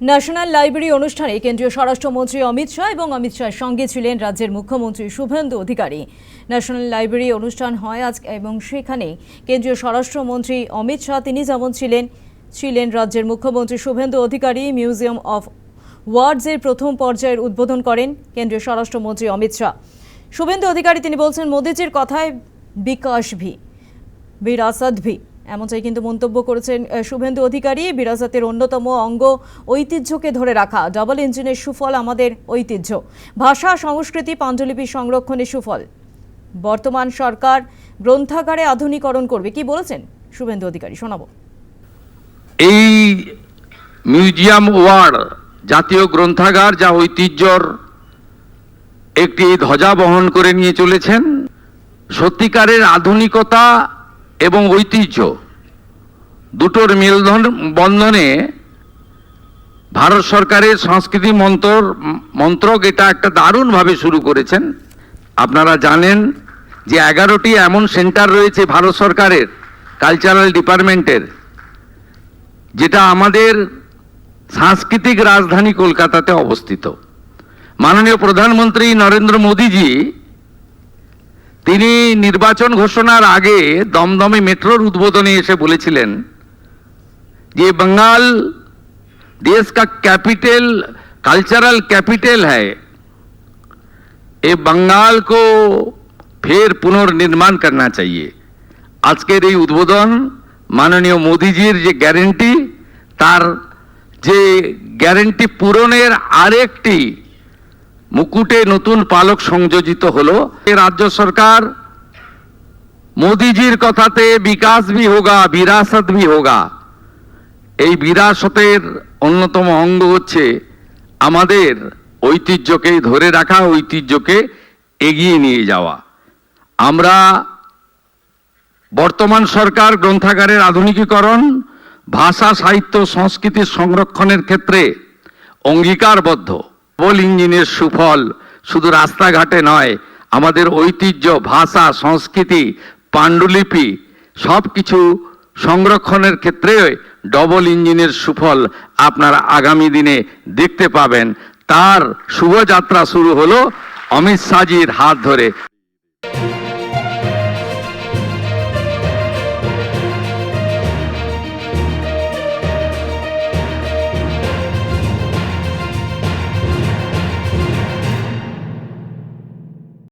National library অনুষ্ঠানে কেন্দ্রীয় স্বরাষ্ট্রমন্ত্রী অমিত শাহ এবং অমিত শাহের সঙ্গে ছিলেন রাজ্যের মুখ্যমন্ত্রী শুভেন্দু অধিকারী। ন্যাশনাল লাইব্রেরি অনুষ্ঠান হয় আজ এবং সেখানে কেন্দ্রীয় স্বরাষ্ট্রমন্ত্রী অমিত শাহ তিনি যেমন ছিলেন রাজ্যের মুখ্যমন্ত্রী শুভেন্দু অধিকারী মিউজিয়াম অফ ওয়ার্ডসের প্রথম পর্যায়ের উদ্বোধন করেন কেন্দ্রীয় স্বরাষ্ট্রমন্ত্রী অমিত শাহ। শুভেন্দু অধিকারী তিনি বলছেন মোদিজির কথায় বিকাশ ভি বিরাসত ভি এমনটাই কিন্তু মন্তব্য করেছেন শুভেন্দু অধিকারী। বিরাসতের অন্যতম অঙ্গ ঐতিহ্যকে ধরে রাখা, ডাবল ইঞ্জিনের সুফল আমাদের ঐতিহ্য, ভাষা সংস্কৃতি পাণ্ডুলিপি সংরক্ষণের সুফল। বর্তমান সরকার গ্রন্থাগারে আধুনিকরণ করবে, কি বলেছেন শুভেন্দু অধিকারী শোনাবো। এই মিউজিয়াম ওয়ার্ড জাতীয় গ্রন্থাগার যা ঐতিহ্যর একটি ধ্বজা বহন করে নিয়ে চলেছেন, সত্যিকারের আধুনিকতা এবং ঐতিহ্য দুটোর বন্ধনে ভারত সরকারের সংস্কৃতি মন্ত্রক এটা একটা দারুণভাবে শুরু করেছেন। আপনারা জানেন যে 11টি এমন সেন্টার রয়েছে ভারত সরকারের কালচারাল ডিপার্টমেন্টের, যেটা আমাদের সাংস্কৃতিক রাজধানী কলকাতাতে অবস্থিত। মাননীয় প্রধানমন্ত্রী নরেন্দ্র মোদীজি তিনি নির্বাচন ঘোষণার আগে দমদমে মেট্রোর উদ্বোধনে এসে বলেছিলেন যে बंगाल देश का कैपिटल कल्चरल कैपिटल है, ये बंगाल को फिर पुनर्निर्माण करना चाहिए। আজকের এই উদ্বোধন মাননীয় মোদীজির যে গ্যারেন্টি, তার যে গ্যারেন্টি পূরণের আরেকটি মুকুটে নতুন পালক সংযোজিত হলো। রাজ্য সরকার মোদীজির কথাতে বিকাশ ভি হোগা বিরাসত ভি হোগা, এই বিরাসতের অন্যতম অঙ্গ হচ্ছে আমাদের ঐতিহ্যকে ধরে রাখা, ঐতিহ্যকে এগিয়ে নিয়ে যাওয়া। আমরা বর্তমান সরকার গ্রন্থাগারের আধুনিকীকরণ, ভাষা সাহিত্য সংস্কৃতির সংরক্ষণের ক্ষেত্রে অঙ্গীকারবদ্ধ। ডাবল ইঞ্জিনের সুফল শুধু রাস্তাঘাটে নয়, আমাদের ঐতিহ্য, ভাষা, সংস্কৃতি, পাণ্ডুলিপি সব কিছু সংরক্ষণের ক্ষেত্রে ডবল ইঞ্জিনের সুফল আপনারা আগামী দিনে দেখতে পাবেন। তার শুভযাত্রা শুরু হলো অমিত শাহজির হাত ধরে।